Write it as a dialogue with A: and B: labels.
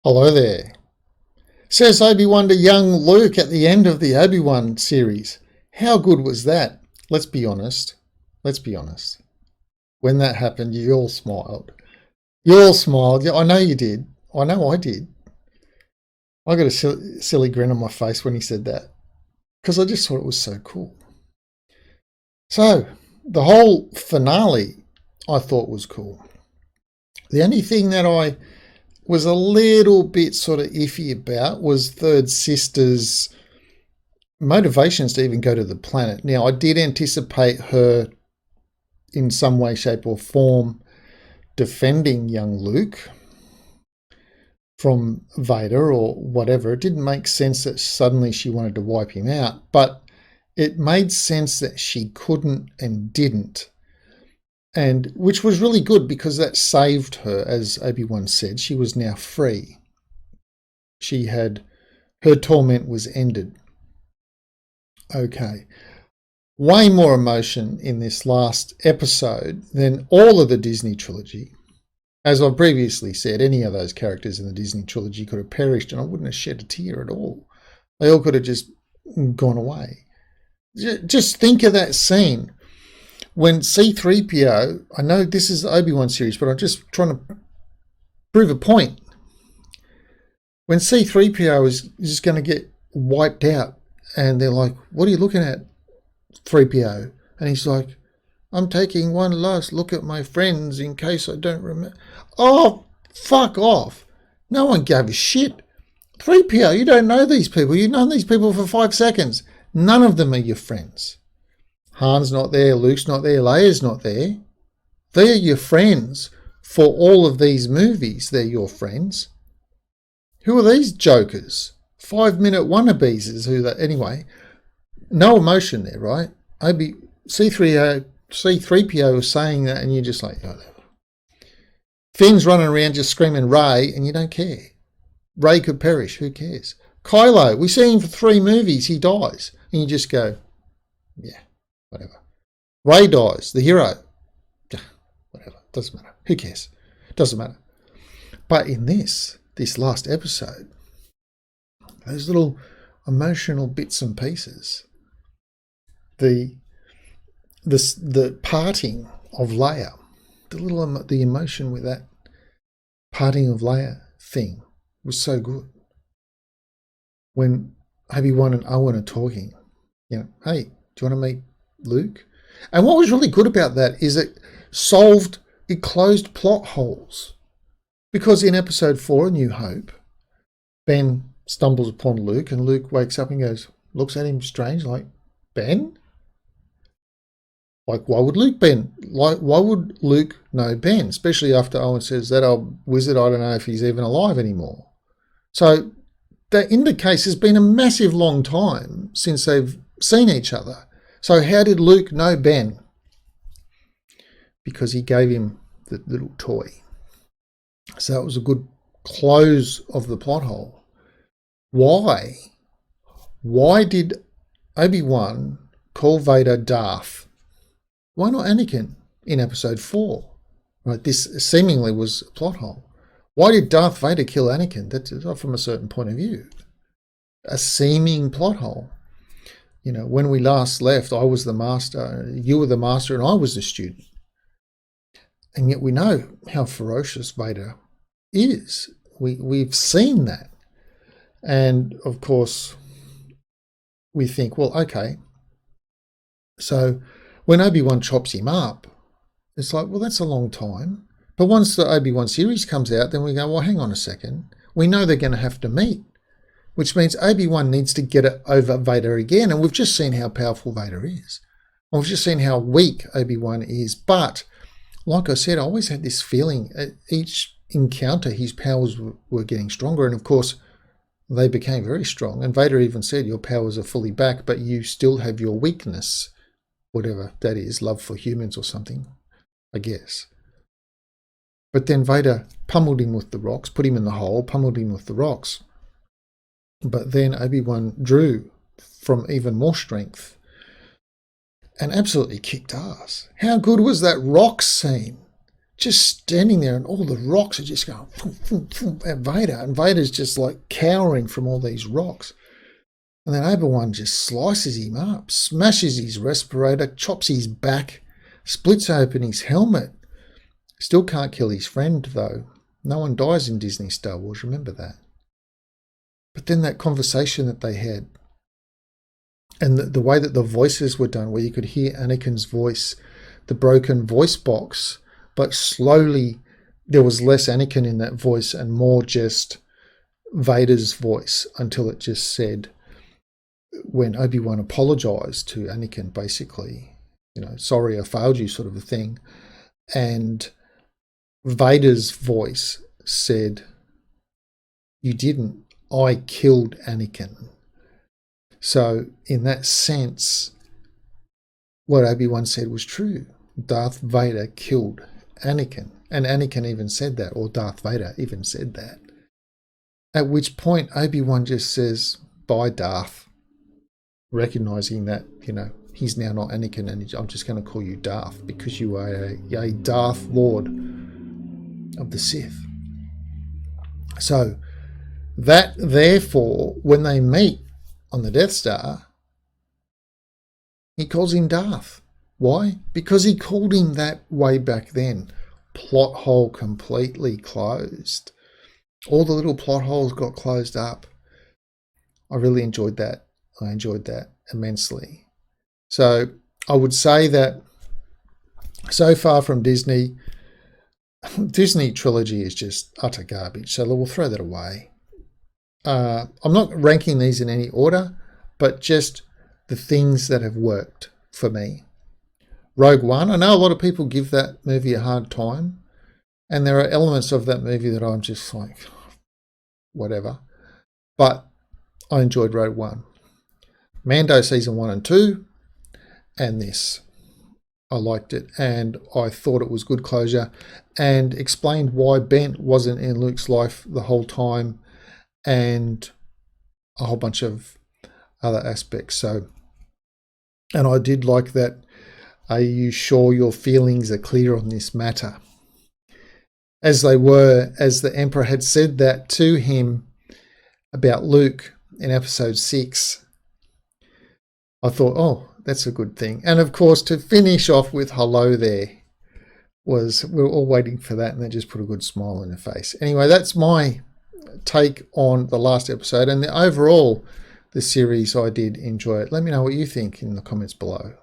A: Hello there. Says Obi-Wan to young Luke at the end of the Obi-Wan series. How good was that? Let's be honest. Let's be honest. When that happened, you all smiled. You all smiled. I know you did. I know I did. I got a silly grin on my face when he said that because I just thought it was so cool. So, the whole finale I thought was cool. The only thing that I was a little bit sort of iffy about was Third Sister's motivations to even go to the planet. Now, I did anticipate her in some way, shape or form defending young Luke from Vader or whatever. It didn't make sense that suddenly she wanted to wipe him out, but it made sense that she couldn't and didn't. And which was really good because that saved her, as Obi-Wan said. She was now free. Her torment was ended. Okay. Way more emotion in this last episode than all of the Disney trilogy. As I've previously said, any of those characters in the Disney trilogy could have perished and I wouldn't have shed a tear at all. They all could have just gone away. Just think of that scene. When C-3PO, I know this is the Obi-Wan series, but I'm just trying to prove a point. When C-3PO is just going to get wiped out and they're like, what are you looking at, 3PO? And he's like, I'm taking one last look at my friends in case I don't remember. Oh, fuck off. No one gave a shit. 3PO, you don't know these people. You've known these people for 5 seconds. None of them are your friends. Han's not there, Luke's not there, Leia's not there. They're your friends for all of these movies. They're your friends. Who are these jokers? 5-minute wannabes is who that. Anyway, no emotion there, right? C-3PO was saying that and you're just like, oh. Finn's running around just screaming Rey and you don't care. Rey could perish, who cares? Kylo, we see him for 3 movies, he dies. And you just go, yeah. Whatever. Rey dies, the hero. Whatever. Doesn't matter. Who cares? Doesn't matter. But in this last episode, those little emotional bits and pieces, the parting of Leia, the emotion with that parting of Leia thing was so good. When Obi-Wan and Owen are talking, hey, do you want to meet Luke? And what was really good about that is it closed plot holes. Because in episode 4, A New Hope, Ben stumbles upon Luke and Luke wakes up and looks at him strange, like, Ben? Like, why would Luke know Ben? Especially after Owen says that old wizard, I don't know if he's even alive anymore. So that indicates it's been a massive long time since they've seen each other. So how did Luke know Ben? Because he gave him the little toy. So it was a good close of the plot hole. Why? Why did Obi-Wan call Vader Darth? Why not Anakin in episode 4? Right, this seemingly was a plot hole. Why did Darth Vader kill Anakin? That's not from a certain point of view. A seeming plot hole. When we last left, I was the master, you were the master, and I was the student. And yet we know how ferocious Vader is. We've seen that. And, of course, we think, well, okay. So when Obi-Wan chops him up, it's like, well, that's a long time. But once the Obi-Wan series comes out, then we go, well, hang on a second. We know they're going to have to meet. Which means Obi-Wan needs to get it over Vader again. And we've just seen how powerful Vader is. And we've just seen how weak Obi-Wan is. But, like I said, I always had this feeling at each encounter his powers were getting stronger. And, of course, they became very strong. And Vader even said, your powers are fully back, but you still have your weakness. Whatever that is, love for humans or something, I guess. But then Vader pummeled him with the rocks, put him in the hole, pummeled him with the rocks. But then Obi-Wan drew from even more strength and absolutely kicked ass. How good was that rock scene? just standing there, and all the rocks are just going boom, boom, boom, at Vader, and Vader's just like cowering from all these rocks. And then Obi-Wan just slices him up, smashes his respirator, chops his back, splits open his helmet. Still can't kill his friend, though. No one dies in Disney Star Wars, remember that. But then that conversation that they had, and the way that the voices were done, where you could hear Anakin's voice, the broken voice box, but slowly there was less Anakin in that voice and more just Vader's voice, until it just said, when Obi-Wan apologized to Anakin, basically, sorry I failed you, sort of a thing. And Vader's voice said, you didn't, I killed Anakin. So in that sense, what Obi-Wan said was true. Darth Vader killed Anakin. And Anakin even said that, or Darth Vader even said that. At which point Obi-Wan just says, bye, Darth, recognizing that, he's now not Anakin, and I'm just going to call you Darth because you are a Darth Lord of the Sith. So that, therefore, when they meet on the Death Star, he calls him Darth. Why? Because he called him that way back then. Plot hole completely closed. All the little plot holes got closed up. I really enjoyed that. I enjoyed that immensely. So I would say that so far from Disney trilogy is just utter garbage. So we'll throw that away. I'm not ranking these in any order, but just the things that have worked for me. Rogue One, I know a lot of people give that movie a hard time, and there are elements of that movie that I'm just like, whatever. But I enjoyed Rogue One. Mando season 1 and 2, and this. I liked it, and I thought it was good closure, and explained why Ben wasn't in Luke's life the whole time, and a whole bunch of other aspects. So, and I did like that. Are you sure your feelings are clear on this matter? As they were, as the Emperor had said that to him about Luke in episode 6. I thought, oh, that's a good thing. And of course, to finish off with hello there we were all waiting for that, and they just put a good smile on their face. Anyway, that's my take on the last episode, and overall, the series, I did enjoy it. Let me know what you think in the comments below.